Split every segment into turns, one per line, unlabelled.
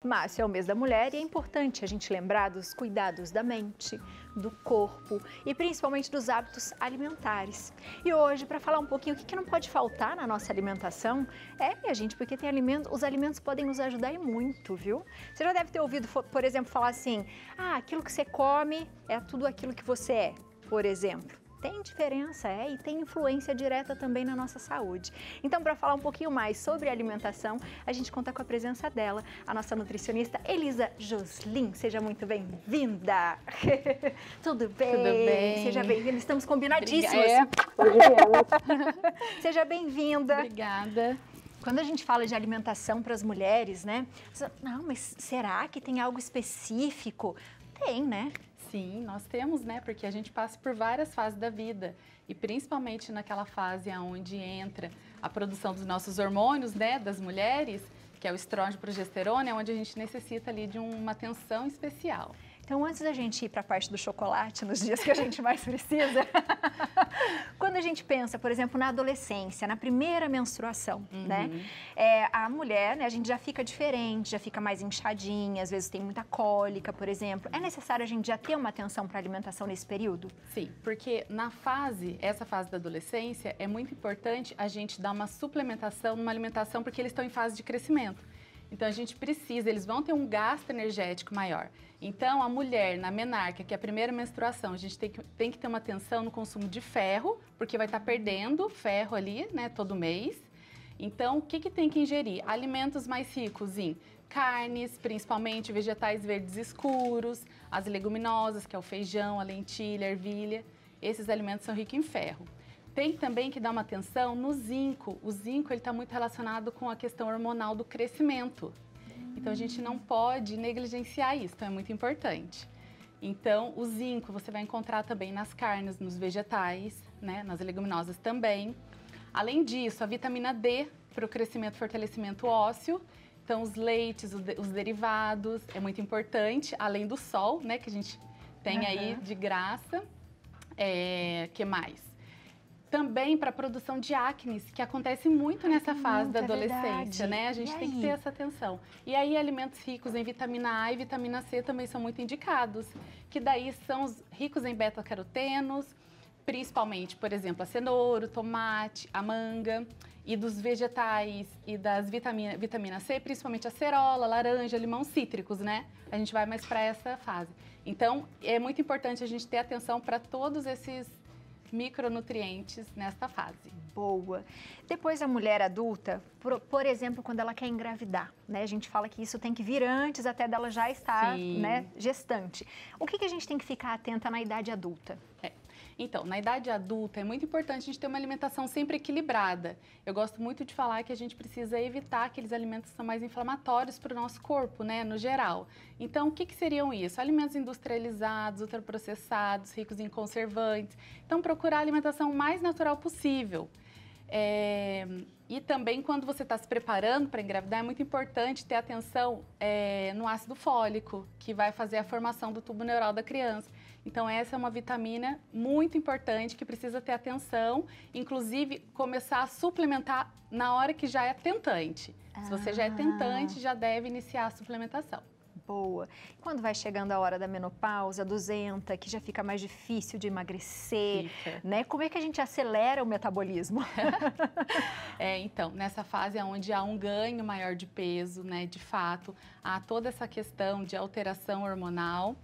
Março é o mês da mulher e é importante a gente lembrar dos cuidados da mente, do corpo e principalmente dos hábitos alimentares. E hoje, para falar um pouquinho o que não pode faltar na nossa alimentação, minha gente, porque tem os alimentos podem nos ajudar e muito, viu? Você já deve ter ouvido, por exemplo, falar assim, aquilo que você come é tudo aquilo que você é, por exemplo. Tem diferença, e tem influência direta também na nossa saúde. Então, para falar um pouquinho mais sobre alimentação, a gente conta com a presença dela, a nossa nutricionista Elisa Joslin. Seja muito bem-vinda! Tudo bem?
Tudo bem.
Seja bem-vinda, estamos combinadíssimas. Seja bem-vinda.
Obrigada.
Quando a gente fala de alimentação para as mulheres, né? Não, mas será que tem algo específico? Tem, né?
Sim, nós temos, né? Porque a gente passa por várias fases da vida e principalmente naquela fase onde entra a produção dos nossos hormônios, né? Das mulheres, que é o estrógeno e progesterona, é onde a gente necessita ali de uma atenção especial.
Então, antes da gente ir para a parte do chocolate, nos dias que a gente mais precisa, quando a gente pensa, por exemplo, na adolescência, na primeira menstruação, né? A mulher, né, a gente já fica diferente, já fica mais inchadinha, às vezes tem muita cólica, por exemplo. É necessário a gente já ter uma atenção para a alimentação nesse período?
Sim, porque essa fase da adolescência, é muito importante a gente dar uma suplementação numa alimentação, porque eles estão em fase de crescimento. Então, a gente precisa, eles vão ter um gasto energético maior. Então, a mulher na menarca, que é a primeira menstruação, a gente tem que ter uma atenção no consumo de ferro, porque vai estar perdendo ferro ali, né, todo mês. Então, o que tem que ingerir? Alimentos mais ricos em carnes, principalmente vegetais verdes escuros, as leguminosas, que é o feijão, a lentilha, a ervilha. Esses alimentos são ricos em ferro. Tem também que dar uma atenção no zinco. O zinco está muito relacionado com a questão hormonal do crescimento. Então, a gente não pode negligenciar isso, então é muito importante. Então, o zinco você vai encontrar também nas carnes, nos vegetais, né, nas leguminosas também. Além disso, a vitamina D para o crescimento e fortalecimento ósseo. Então, os leites, os derivados, é muito importante. Além do sol, né, que a gente tem aí de graça. Que mais? Também para a produção de acne, que acontece muito nessa fase da adolescência, né? A gente tem que ter essa atenção. E aí, alimentos ricos em vitamina A e vitamina C também são muito indicados, que daí são os ricos em beta-carotenos, principalmente, por exemplo, a cenoura, o tomate, a manga, e dos vegetais e das vitamina C, principalmente a cerola, laranja, limão, cítricos, né? A gente vai mais para essa fase. Então, é muito importante a gente ter atenção para todos esses micronutrientes nesta fase.
Boa. Depois a mulher adulta, por exemplo, quando ela quer engravidar, né? A gente fala que isso tem que vir antes até dela já estar, né, gestante. O que a gente tem que ficar atenta na idade adulta?
Então, na idade adulta é muito importante a gente ter uma alimentação sempre equilibrada. Eu gosto muito de falar que a gente precisa evitar aqueles alimentos que são mais inflamatórios para o nosso corpo, né, no geral. Então, o que seriam isso? Alimentos industrializados, ultraprocessados, ricos em conservantes. Então, procurar a alimentação mais natural possível. E também, quando você está se preparando para engravidar, é muito importante ter atenção no ácido fólico, que vai fazer a formação do tubo neural da criança. Então, essa é uma vitamina muito importante que precisa ter atenção, inclusive começar a suplementar na hora que já é tentante. Se você já é tentante, já deve iniciar a suplementação.
Boa. Quando vai chegando a hora da menopausa, 200, que já fica mais difícil de emagrecer, né? Como é que a gente acelera o metabolismo?
Então, nessa fase onde há um ganho maior de peso, né, de fato, há toda essa questão de alteração hormonal.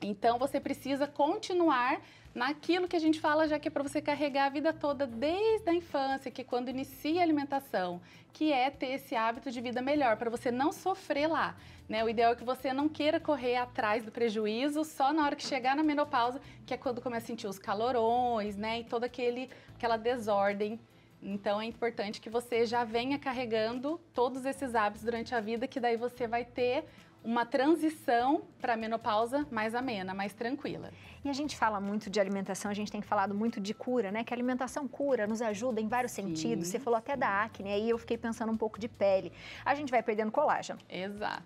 Então, você precisa continuar naquilo que a gente fala, já que é para você carregar a vida toda desde a infância, que é quando inicia a alimentação, que é ter esse hábito de vida melhor, para você não sofrer lá, né? O ideal é que você não queira correr atrás do prejuízo só na hora que chegar na menopausa, que é quando começa a sentir os calorões, né? E toda aquela desordem. Então, é importante que você já venha carregando todos esses hábitos durante a vida, que daí você vai ter uma transição para a menopausa mais amena, mais tranquila.
E a gente fala muito de alimentação, a gente tem falado muito de cura, né? Que a alimentação cura, nos ajuda em vários sentidos. Você falou até da acne, aí eu fiquei pensando um pouco de pele. A gente vai perdendo colágeno.
Exato.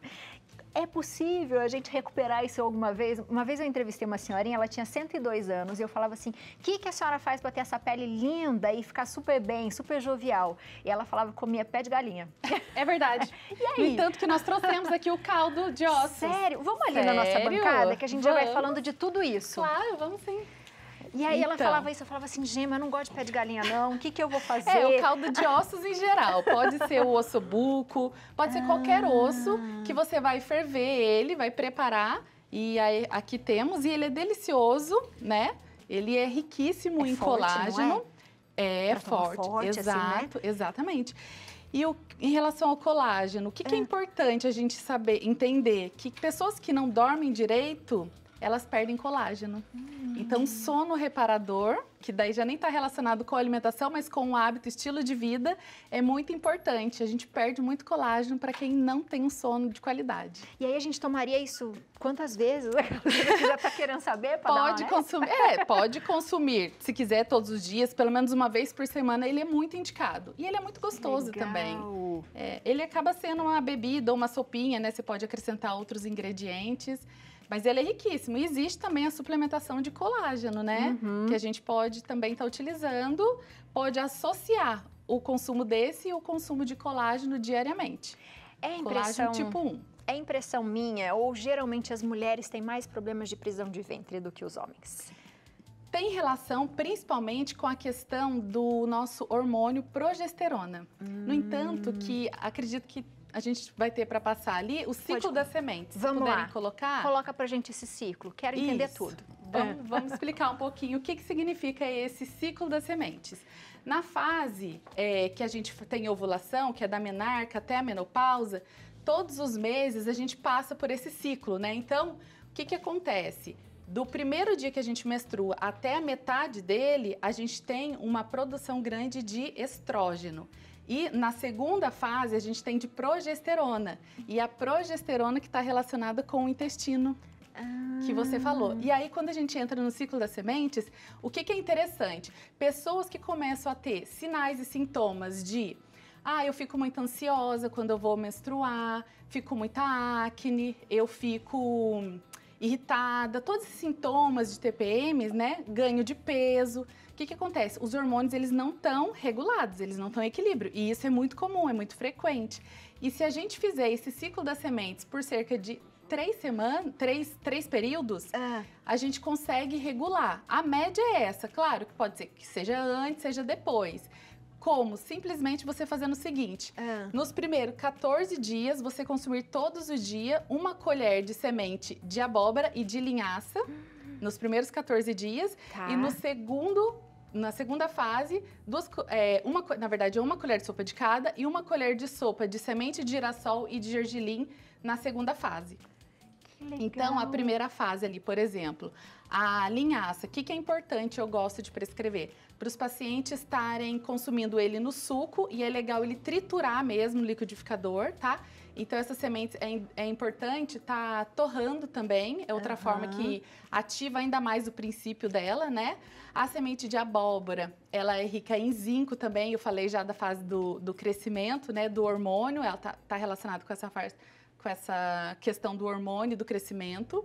É possível a gente recuperar isso alguma vez? Uma vez eu entrevistei uma senhorinha, ela tinha 102 anos, e eu falava assim, o que a senhora faz para ter essa pele linda e ficar super bem, super jovial? E ela falava que comia pé de galinha.
É verdade.
E aí?
No entanto que nós trouxemos aqui o caldo de ossos.
Sério? Vamos ali na nossa bancada, que a gente já vai falando de tudo isso.
Claro, vamos sim.
E aí ela
Então.
falava isso, eu falava assim, Gema, eu não gosto de pé de galinha não, o que eu vou fazer?
É, o caldo de ossos em geral. Pode ser o ossobuco, pode ser qualquer osso que você vai ferver ele, vai preparar. E aí, aqui temos, e ele é delicioso, né? Ele é riquíssimo em
forte,
colágeno.
não
é?
Pra tomar
Forte,
assim,
exato,
né?
exatamente. E em relação ao colágeno, o que é importante a gente saber, entender? Que pessoas que não dormem direito, elas perdem colágeno. Então, sono reparador, que daí já nem está relacionado com a alimentação, mas com o hábito, estilo de vida, é muito importante. A gente perde muito colágeno para quem não tem um sono de qualidade.
E aí a gente tomaria isso quantas vezes? Você já está querendo saber?
Pode consumir, pode consumir. Se quiser todos os dias, pelo menos uma vez por semana, ele é muito indicado. E ele é muito gostoso também. Ele acaba sendo uma bebida ou uma sopinha, né? Você pode acrescentar outros ingredientes. Mas ele é riquíssimo. E existe também a suplementação de colágeno, né? Que a gente pode também estar utilizando, pode associar o consumo desse e o consumo de colágeno diariamente.
É impressão,
colágeno tipo 1.
É impressão minha ou geralmente as mulheres têm mais problemas de prisão de ventre do que os homens?
Tem relação principalmente com a questão do nosso hormônio progesterona. No entanto, que acredito que a gente vai ter para passar ali o ciclo das sementes.
Vamos
puderem
lá.
colocar.
Coloca pra gente esse ciclo. Quero entender
Isso.
tudo.
Vamos explicar um pouquinho o que significa esse ciclo das sementes. Na fase que a gente tem ovulação, que é da menarca até a menopausa, todos os meses a gente passa por esse ciclo, né? Então, o que acontece? Do primeiro dia que a gente menstrua até a metade dele, a gente tem uma produção grande de estrógeno. E na segunda fase, a gente tem de progesterona. E a progesterona que está relacionada com o intestino, que você falou. E aí, quando a gente entra no ciclo das sementes, o que é interessante? Pessoas que começam a ter sinais e sintomas de... eu fico muito ansiosa quando eu vou menstruar, fico muita acne, eu fico irritada, todos esses sintomas de TPMs, né? Ganho de peso. O que acontece? Os hormônios, eles não estão regulados, eles não estão em equilíbrio. E isso é muito comum, é muito frequente. E se a gente fizer esse ciclo das sementes por cerca de 3 semanas, 3 períodos, a gente consegue regular. A média é essa, claro que pode ser que seja antes, seja depois. Como? Simplesmente você fazendo o seguinte, nos primeiros 14 dias, você consumir todos os dias 1 colher de semente de abóbora e de linhaça, nos primeiros 14 dias, e na segunda fase, na verdade, 1 colher de sopa de cada e 1 colher de sopa de semente de girassol e de gergelim na segunda fase. Então, a primeira fase ali, por exemplo, a linhaça, o que é importante, eu gosto de prescrever? Para os pacientes estarem consumindo ele no suco e é legal ele triturar mesmo no liquidificador, tá? Então, essas sementes é importante estar torrando também, é outra forma que ativa ainda mais o princípio dela, né? A semente de abóbora, ela é rica em zinco também, eu falei já da fase do crescimento, né? Do hormônio, ela tá relacionada com essa questão do hormônio, do crescimento.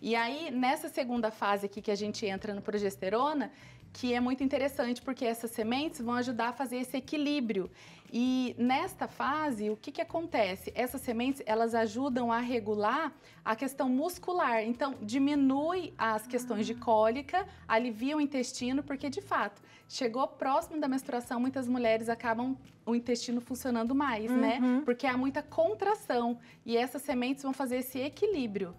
E aí, nessa segunda fase aqui que a gente entra no progesterona, que é muito interessante porque essas sementes vão ajudar a fazer esse equilíbrio. E nesta fase, o que acontece? Essas sementes, elas ajudam a regular a questão muscular. Então, diminui as questões de cólica, alivia o intestino, porque de fato, chegou próximo da menstruação, muitas mulheres acabam o intestino funcionando mais, né? Porque há muita contração e essas sementes vão fazer esse equilíbrio.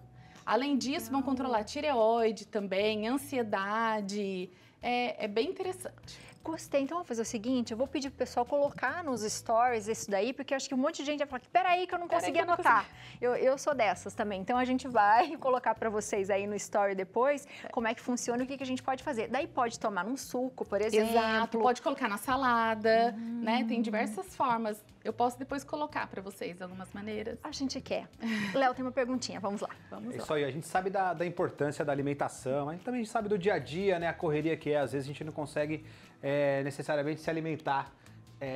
Além disso, vão controlar a tireoide também, ansiedade. É bem interessante.
Gostei. Então, vou fazer o seguinte, eu vou pedir pro pessoal colocar nos stories isso daí, porque eu acho que um monte de gente vai falar, peraí que eu não consegui anotar. Eu sou dessas também. Então, a gente vai colocar para vocês aí no story depois como é que funciona e o que a gente pode fazer. Daí pode tomar num suco, por exemplo.
Exato, pode colocar na salada, né? Tem diversas formas. Eu posso depois colocar para vocês algumas maneiras.
A gente quer. Léo, tem uma perguntinha, vamos lá.
É isso aí, a gente sabe da importância da alimentação, a gente também sabe do dia a dia, né? A correria que é, às vezes a gente não consegue necessariamente se alimentar,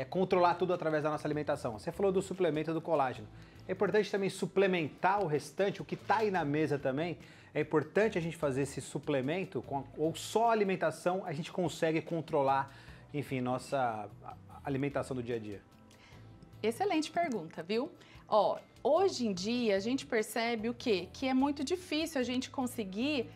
controlar tudo através da nossa alimentação. Você falou do suplemento do colágeno. É importante também suplementar o restante, o que está aí na mesa também. É importante a gente fazer esse suplemento, ou só a alimentação a gente consegue controlar, enfim, nossa alimentação do dia a dia?
Excelente pergunta, viu? Ó, hoje em dia a gente percebe o quê? Que é muito difícil a gente conseguir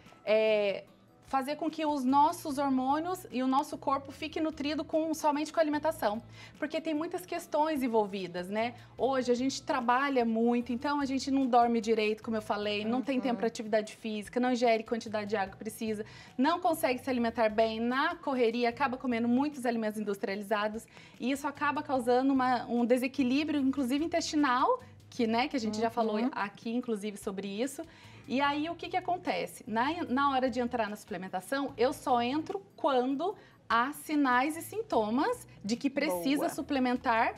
fazer com que os nossos hormônios e o nosso corpo fique nutrido somente com a alimentação. Porque tem muitas questões envolvidas, né? Hoje a gente trabalha muito, então a gente não dorme direito, como eu falei, não tem tempo para atividade física, não ingere quantidade de água que precisa, não consegue se alimentar bem, na correria acaba comendo muitos alimentos industrializados e isso acaba causando um desequilíbrio, inclusive intestinal, que a gente já falou aqui, inclusive, sobre isso. E aí, o que acontece? Na hora de entrar na suplementação, eu só entro quando há sinais e sintomas de que precisa suplementar,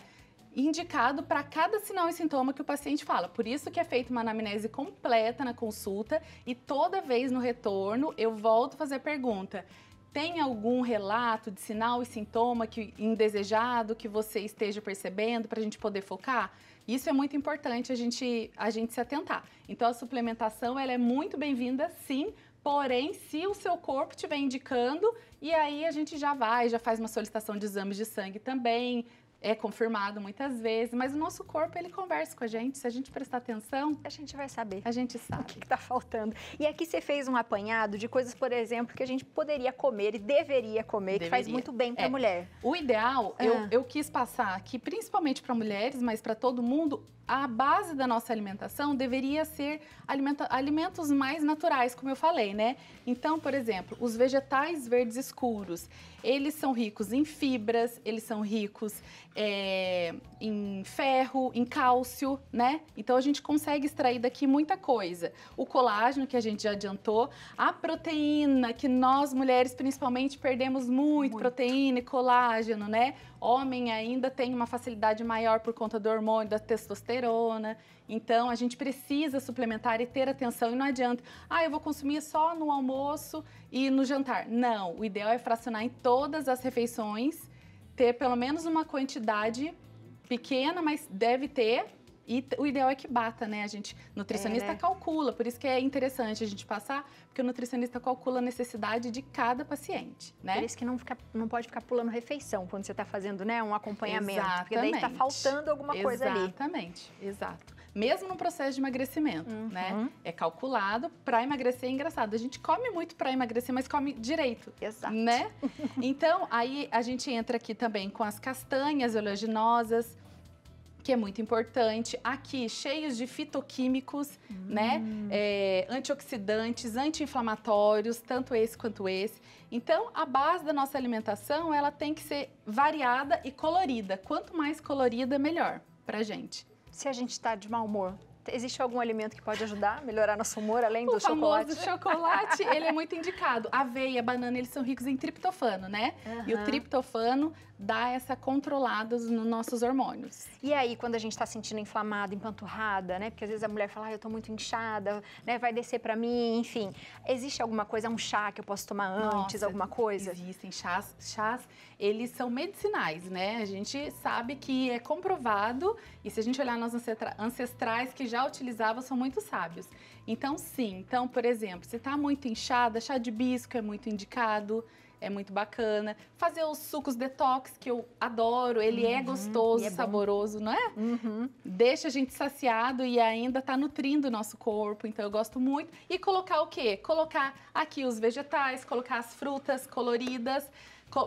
indicado para cada sinal e sintoma que o paciente fala. Por isso que é feita uma anamnese completa na consulta e toda vez no retorno eu volto a fazer a pergunta: tem algum relato de sinal e sintoma indesejado que você esteja percebendo para a gente poder focar? Isso é muito importante a gente se atentar. Então, a suplementação ela é muito bem-vinda, sim, porém, se o seu corpo estiver indicando, e aí a gente já faz uma solicitação de exames de sangue também, é confirmado muitas vezes, mas o nosso corpo, ele conversa com a gente, se a gente prestar atenção...
A gente vai saber.
A gente sabe.
O que está faltando. E aqui você fez um apanhado de coisas, por exemplo, que a gente poderia comer e deveria comer, que faz muito bem para a mulher.
O ideal, eu quis passar aqui, principalmente para mulheres, mas para todo mundo, a base da nossa alimentação deveria ser alimentos mais naturais, como eu falei, né? Então, por exemplo, os vegetais verdes escuros, eles são ricos em fibras, eles são ricos em ferro, em cálcio, né? Então, a gente consegue extrair daqui muita coisa. O colágeno, que a gente já adiantou, a proteína, que nós mulheres principalmente perdemos muito proteína e colágeno, né? Homem ainda tem uma facilidade maior por conta do hormônio da testosterona. Então, a gente precisa suplementar e ter atenção. E não adianta, eu vou consumir só no almoço e no jantar. Não, o ideal é fracionar em todas as refeições, ter pelo menos uma quantidade pequena, mas deve ter. E o ideal é que bata, né? Nutricionista calcula, por isso que é interessante a gente passar, porque o nutricionista calcula a necessidade de cada paciente, né?
Por isso que não pode ficar pulando refeição quando você está fazendo, né, um acompanhamento.
Exatamente.
Porque daí está faltando alguma coisa ali.
Exatamente, exato. Mesmo no processo de emagrecimento, né? É calculado para emagrecer, é engraçado. A gente come muito para emagrecer, mas come direito.
Exato.
Né? Então, aí a gente entra aqui também com as castanhas oleaginosas, que é muito importante. Aqui, cheios de fitoquímicos, né? Antioxidantes, anti-inflamatórios, tanto esse quanto esse. Então, a base da nossa alimentação, ela tem que ser variada e colorida. Quanto mais colorida, melhor pra gente.
Se a gente está de mau humor, existe algum alimento que pode ajudar a melhorar nosso humor, além do chocolate?
O famoso chocolate, ele é muito indicado. Aveia, banana, eles são ricos em triptofano, né? E o triptofano dá essa controlada nos nossos hormônios.
E aí, quando a gente está sentindo inflamada, empanturrada, né? Porque às vezes a mulher fala, eu tô muito inchada, né? Vai descer para mim, enfim. Existe alguma coisa, um chá que eu posso tomar antes, alguma coisa?
Existem chás, eles são medicinais, né? A gente sabe que é comprovado, e se a gente olhar nos ancestrais que já utilizavam, são muito sábios. Então, sim. Então, por exemplo, se tá muito inchada, chá de hibisco é muito indicado. É muito bacana. Fazer os sucos detox, que eu adoro. Ele é gostoso, saboroso, não é? Deixa a gente saciado e ainda tá nutrindo o nosso corpo. Então, eu gosto muito. E colocar o quê? Colocar aqui os vegetais, colocar as frutas coloridas.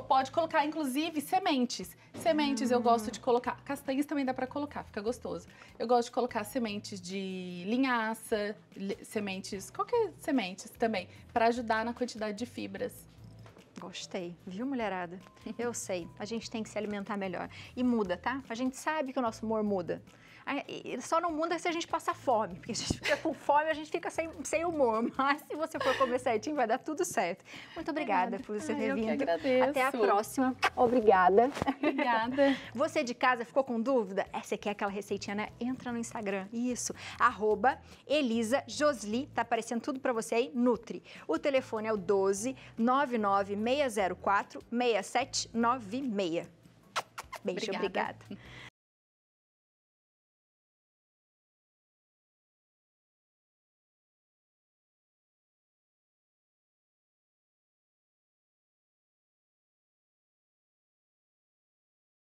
Pode colocar, inclusive, sementes. Sementes eu gosto de colocar. Castanhas também dá para colocar, fica gostoso. Eu gosto de colocar sementes de linhaça, qualquer sementes também, para ajudar na quantidade de fibras.
Gostei, viu, mulherada? Eu sei, a gente tem que se alimentar melhor. E muda, tá? A gente sabe que o nosso humor muda. Só não muda se a gente passar fome, porque a gente fica com fome, a gente fica sem humor. Mas se você for comer certinho, vai dar tudo certo. Muito obrigada por você ter vindo.
Eu que agradeço.
Até a próxima. Obrigada.
Obrigada.
Você de casa ficou com dúvida? Você quer aquela receitinha, né? Entra no Instagram. Isso. @ElisaJosli. Tá aparecendo tudo pra você aí. Nutri. O telefone é o 12 99604 6796. Beijo, obrigada.